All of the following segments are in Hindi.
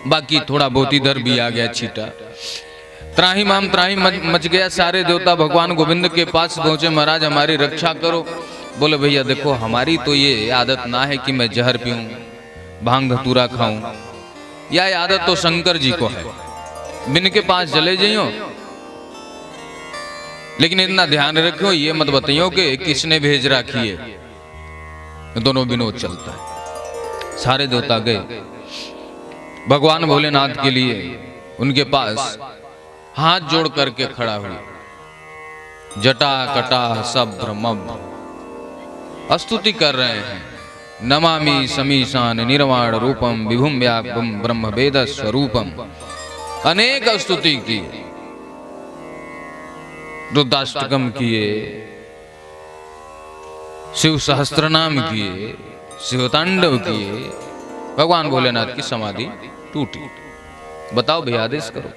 बाकी थोड़ा बहुत इधर भी आ गया छीटा। त्राही माम त्राही मच गया। सारे देवता भगवान गोविंद के पास पहुंचे, महाराज हमारी रक्षा करो। बोले भैया देखो हमारी तो ये आदत ना है कि मैं जहर पीऊं, भांग धतूरा खाऊं, यह आदत तो शंकर जी को है। बिन के पास चले जाइयो, लेकिन इतना ध्यान रखो ये मत बताइयो कि किसने भेज रखी है। दोनों विनोद चलता है। सारे देवता गए भगवान भोलेनाथ के लिए, उनके पास हाथ जोड़ करके खड़ा हुआ, जटा कटा सब ब्रह्म स्तुति कर रहे हैं। नमामि समीशान निर्वाण रूपम विभुम व्यापम ब्रह्म वेद स्वरूपम। अनेक स्तुति की, रुद्राष्टकम किए, शिव सहस्त्रनाम किए, शिवतांडव किए। भगवान भोलेनाथ की समाधि टूटी। बताओ भैया आदेश करो।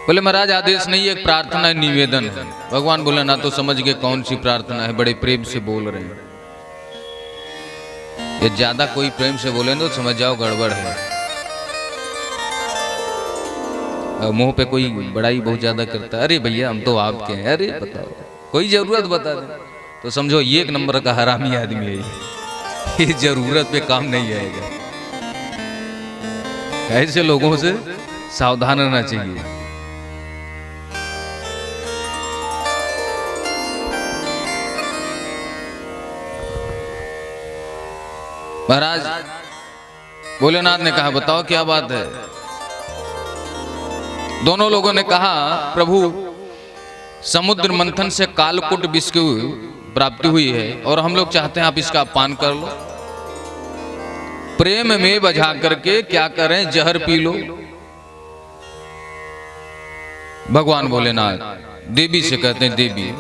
बोले महाराज आदेश नहीं, एक प्रार्थना निवेदन है। भगवान भोलेनाथ तो समझ गए कौन सी प्रार्थना है, बड़े प्रेम से बोल रहे हैं। ये ज्यादा कोई प्रेम से बोले तो समझ जाओ गड़बड़ है। मुंह पे कोई बड़ाई बहुत ज्यादा करता है, अरे भैया हम तो आपके हैं, अरे बताओ कोई जरूरत बता दे, तो समझो ये एक नंबर का हरामी आदमी है ये जरूरत पे काम नहीं आएगा। ऐसे लोगों से सावधान रहना चाहिए। महाराज भोलेनाथ ने कहा बताओ क्या बात है। दोनों लोगों ने कहा प्रभु समुद्र मंथन से कालकूट विष की प्राप्ति हुई है और हम लोग चाहते हैं आप इसका पान कर लो। प्रेम में बझा करके क्या करें, जहर पी लो। भगवान भोलेनाथ देवी से कहते हैं देवी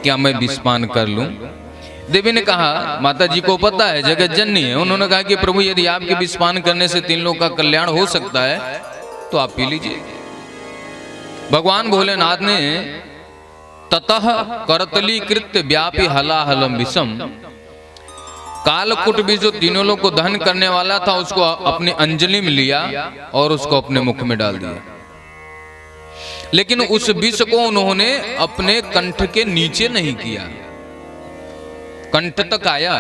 क्या मैं विष पान कर लूं। देवी ने कहा माता जी को पता है जगत जननी है। उन्होंने कहा कि प्रभु यदि आपके विष पान करने से 3 लोगों का कल्याण हो सकता है तो आप पी लीजिए। भगवान भोलेनाथ ने ततः करतली कृत्य व्यापी हलाहलम विषम, कालकूट भी जो 3 लोगों को दहन करने वाला था उसको अपनी अंजलि में लिया और उसको अपने मुख में डाल दिया। लेकिन उस विष को उन्होंने अपने कंठ के नीचे नहीं किया, कंठ तक आया।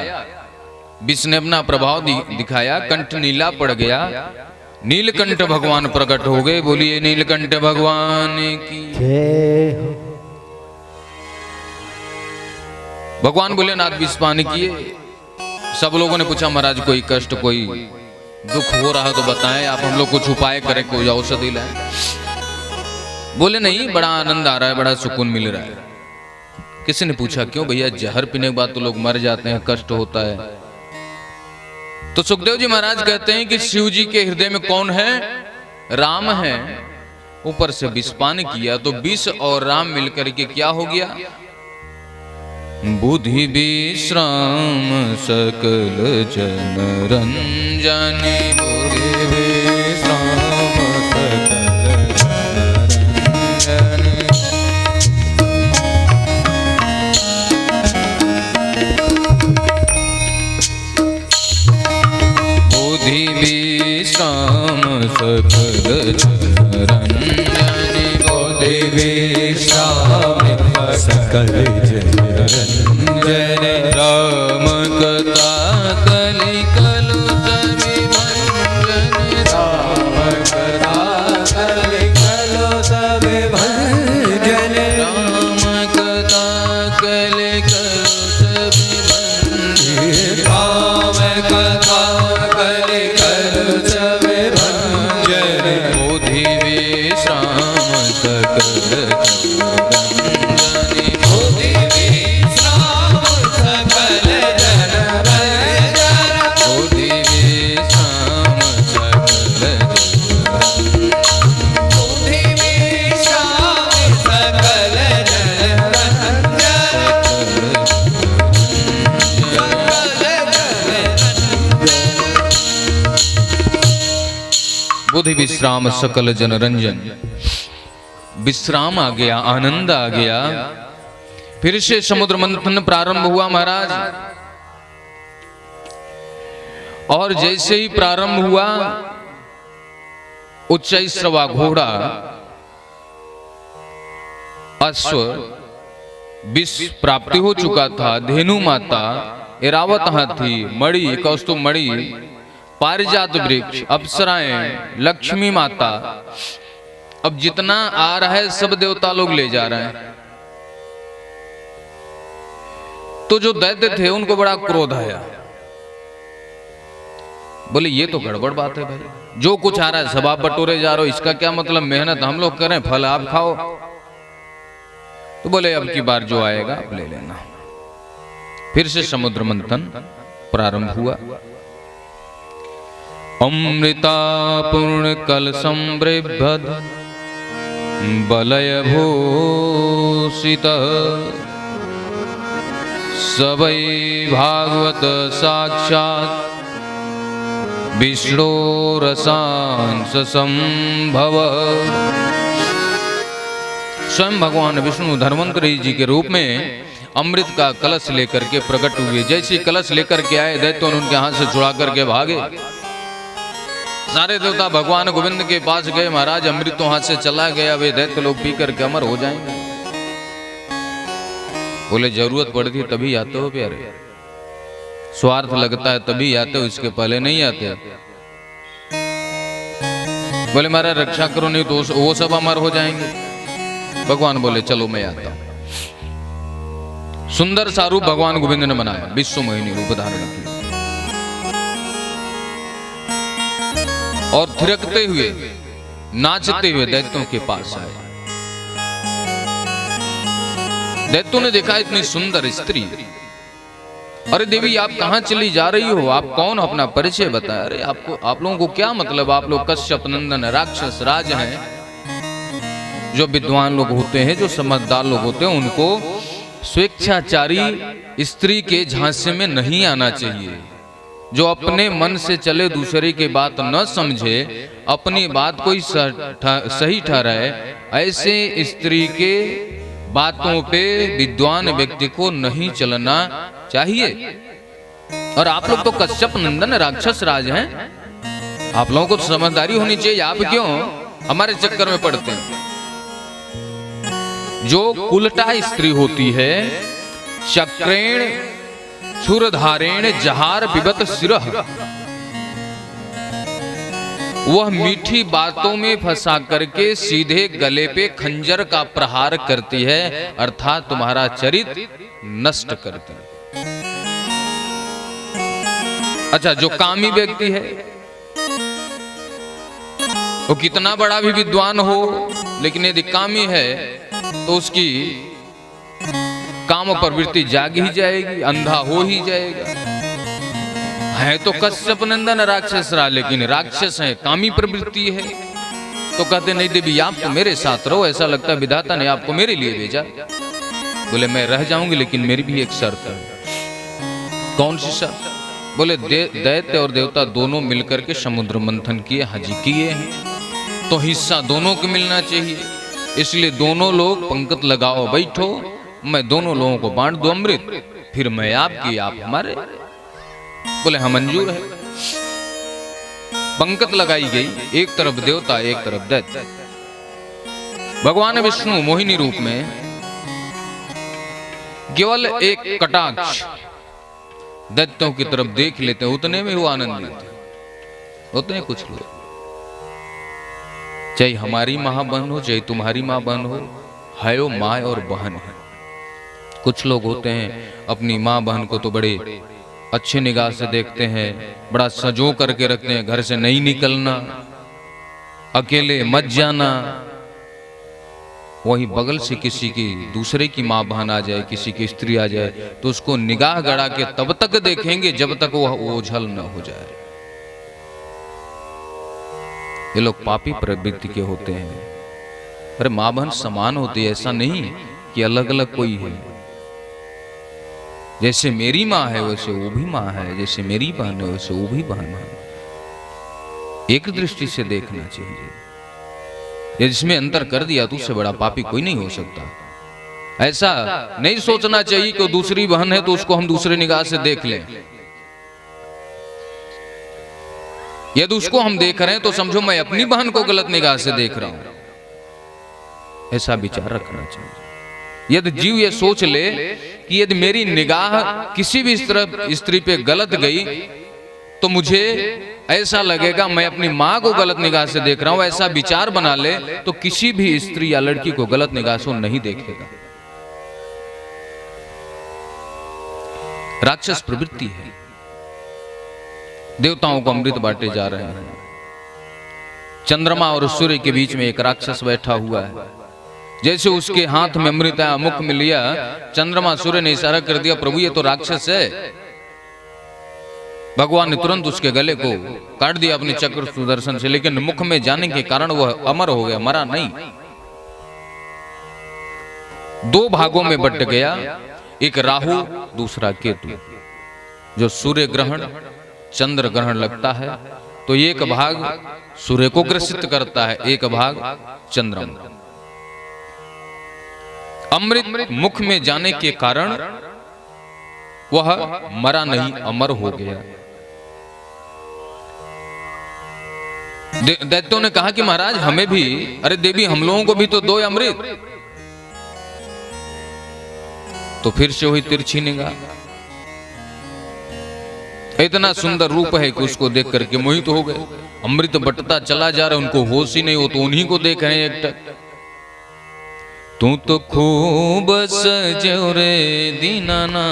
विष ने अपना प्रभाव दिखाया, कंठ नीला पड़ गया। नीलकंठ भगवान प्रकट हो गए। बोलिए नीलकंठ भगवान की जय हो। भगवान भोलेनाथ विष पान किए। सब लोगों ने पूछा महाराज कोई कष्ट कोई दुख हो रहा है तो बताएं, आप हम लोग कुछ उपाय करें, कोई औषधि लाएं। बोले नहीं बड़ा आनंद आ रहा है, बड़ा सुकून मिल रहा है। किसी ने पूछा क्यों भैया, जहर पीने के बाद तो लोग मर जाते हैं, कष्ट होता है। तो सुखदेव जी महाराज कहते हैं कि शिव जी के हृदय में कौन है, राम है। ऊपर से विष पान किया तो विष और राम मिलकर के क्या हो गया, बुद्धि विश्राम सकल जन रंजनी। बुद्धि विश्राम सकल विश्राम सकल रंजनी। बोधि विश्राम सकल रंजनी। राम कथा कलि कलु सभी भंजन। राम कथा कलि कलु सभी भंजन। राम कथा कलि कलु सभी भंजन। राम कथा बुद्धि विश्राम सकल जन रंजन। विश्राम आ गया, आनंद आ गया। फिर से समुद्र मंथन प्रारंभ हुआ महाराज। और जैसे ही प्रारंभ हुआ, उच्चैश्रवा घोड़ा, अश्व, विष प्राप्ति हो चुका था, धेनु माता, एरावत हाथी, मणि, कौस्तुभ मणि, पारिजात वृक्ष, अप्सराएं, लक्ष्मी माता, अब जितना आ रहा है सब देवता लोग ले जा रहे हैं। तो जो दैत्य थे उनको बड़ा क्रोध आया, बोले ये तो गड़बड़ बात है भाई, जो कुछ आ रहा है सब आप बटोरे जा रहे हो, इसका क्या मतलब, मेहनत हम लोग करें, फल आप खाओ। तो बोले अब की बार जो आएगा आप ले लेना। फिर से समुद्र मंथन प्रारंभ हुआ। अमृता पूर्ण कल संवृभद बलय भूषित सबै भागवत साक्षात विष्णु रसांस संभव। स्वयं भगवान विष्णु धन्वंतरि जी के रूप में अमृत का कलश लेकर के प्रकट हुए। जैसे कलश लेकर के आए, दैत्यों ने उनके हाथ से छुड़ा करके भागे। सारे देवता भगवान गोविंद के पास गए, महाराज अमृत तो हाथ से चला गया, वे दैत्य लोग पी करके अमर हो जाएंगे। बोले जरूरत पड़ती तभी आते हो प्यारे, स्वार्थ लगता है तभी आते हो, इसके पहले नहीं आते। बोले महाराज रक्षा करो, नहीं तो वो सब अमर हो जाएंगे। भगवान बोले चलो मैं आता हूं। सुंदर सा रूप भगवान गोविंद ने बनाया, विश्व मोहिनी रूप धारण किया और थिरकते हुए नाचते हुए दैत्यों के पास आए। दैत्यों ने देखा इतनी सुंदर स्त्री, अरे देवी आप कहां चली जा रही हो, आप कौन, अपना परिचय बताया। अरे आप लोगों को क्या मतलब, आप लोग कश्यप नंदन राक्षस राज हैं। जो विद्वान लोग होते हैं, जो समझदार लोग होते हैं, उनको स्वेच्छाचारी स्त्री के झांसे में नहीं आना चाहिए। जो अपने मन से चले, दूसरे की बात न समझे, अपनी बात को सही ठहराए, ऐसे स्त्री के बातों पे विद्वान व्यक्ति को नहीं चलना चाहिए। और आप लोग तो कश्यप नंदन राक्षस राज हैं, आप लोगों को समझदारी होनी चाहिए। आप क्यों हमारे चक्कर में पड़ते हैं। जो उल्टा स्त्री होती है, चक्रेण छुरधारेण जहार पिबत सिरह, वह मीठी बातों में फंसा करके सीधे गले पे खंजर का प्रहार करती है, अर्थात तुम्हारा चरित्र नष्ट करती है। अच्छा, जो कामी व्यक्ति है, वो कितना बड़ा भी विद्वान हो, लेकिन यदि कामी है तो उसकी काम प्रवृत्ति जाग ही जाएगी, अंधा हो ही जाएगा। है तो कश्यप नंदन राक्षस रहा, लेकिन राक्षस है, कामी प्रवृत्ति है। तो कहते नहीं देवी आप तो मेरे साथ रहो, ऐसा लगता है विधाता ने आपको मेरे लिए भेजा। बोले मैं रह जाऊंगी, लेकिन मेरी भी एक शर्त है। कौन सी शर्त? बोले दैत्य और देवता दोनों मिलकर के समुद्र मंथन किए, हाजी किए हैं, तो हिस्सा दोनों को मिलना चाहिए। इसलिए दोनों लोग पंक्ति लगाओ, बैठो, मैं दोनों लोगों को बांट दूं अमृत, फिर मैं आपकी, आप हमारे। बोले हाँ मंजूर है। पंक्ति लगाई गई, एक तरफ देवता एक तरफ दैत्य। भगवान विष्णु मोहिनी रूप में केवल एक कटाक्ष दैत्यों की तरफ देख लेते हैं, उतने में वो आनंदित होते हैं। कुछ लोग, चाहे हमारी मां बहन हो, चाहे तुम्हारी मां बहन हो, है वो माँ और बहन है। कुछ लोग होते हैं अपनी माँ बहन को तो बड़े अच्छे निगाह से देखते हैं, बड़ा सजो करके रखते हैं, घर से नहीं निकलना, अकेले मत जाना। वही बगल से किसी की, दूसरे की माँ बहन आ जाए, किसी की स्त्री आ जाए, तो उसको निगाह गड़ा के तब तक देखेंगे जब तक वो ओझल न हो जाए। ये लोग पापी प्रवृत्ति के होते हैं। अरे माँ बहन समान होती है, ऐसा नहीं कि अलग अलग कोई है। जैसे मेरी माँ है वैसे वो भी माँ है, जैसे मेरी बहन है वैसे वो भी बहन है। एक दृष्टि से देखना चाहिए। जिसमें अंतर कर दिया तो उससे बड़ा पापी कोई नहीं हो सकता। ऐसा नहीं सोचना चाहिए कि दूसरी बहन है तो उसको हम दूसरे निगाह से देख लें। यदि उसको हम देख रहे हैं तो समझो मैं अपनी बहन को गलत निगाह से देख रहा हूं। ऐसा विचार रखना चाहिए। यदि जीव ये सोच ले कि यदि मेरी निगाह किसी भी स्त्री पे गलत गई तो मुझे ऐसा लगेगा मैं अपनी मां को गलत निगाह से देख रहा हूं, ऐसा विचार बना ले तो किसी भी स्त्री या लड़की को गलत निगाह से नहीं देखेगा। राक्षस प्रवृत्ति है। देवताओं को अमृत बांटे जा रहे हैं, चंद्रमा और सूर्य के बीच में एक राक्षस बैठा हुआ है। जैसे उसके हाथ में अमृत आया, मुख में लिया, चंद्रमा सूर्य ने इशारा कर दिया प्रभु ये तो राक्षस है। भगवान ने तुरंत उसके गले को काट दिया अपने चक्र सुदर्शन से, लेकिन मुख में जाने के कारण वह अमर हो गया, मरा नहीं। दो भागों में बट गया, एक राहु दूसरा केतु। जो सूर्य ग्रहण चंद्र ग्रहण लगता है तो एक भाग सूर्य को ग्रसित करता है, एक भाग चंद्रमा। अमृत मुख में जाने के कारण वह मरा नहीं, अमर हो गया। दैत्यों ने कहा कि महाराज हमें भी, अरे देवी हम लोगों को भी तो दो अमृत। तो फिर से वही तिरछी निगाह। इतना सुंदर रूप है कि उसको देख करके मोहित हो गए। अमृत बटता चला जा रहा, उनको होश ही नहीं हो, तो उन्हीं को देख रहे हैं एकटक। तू तो खूब सजो रे दीनाना,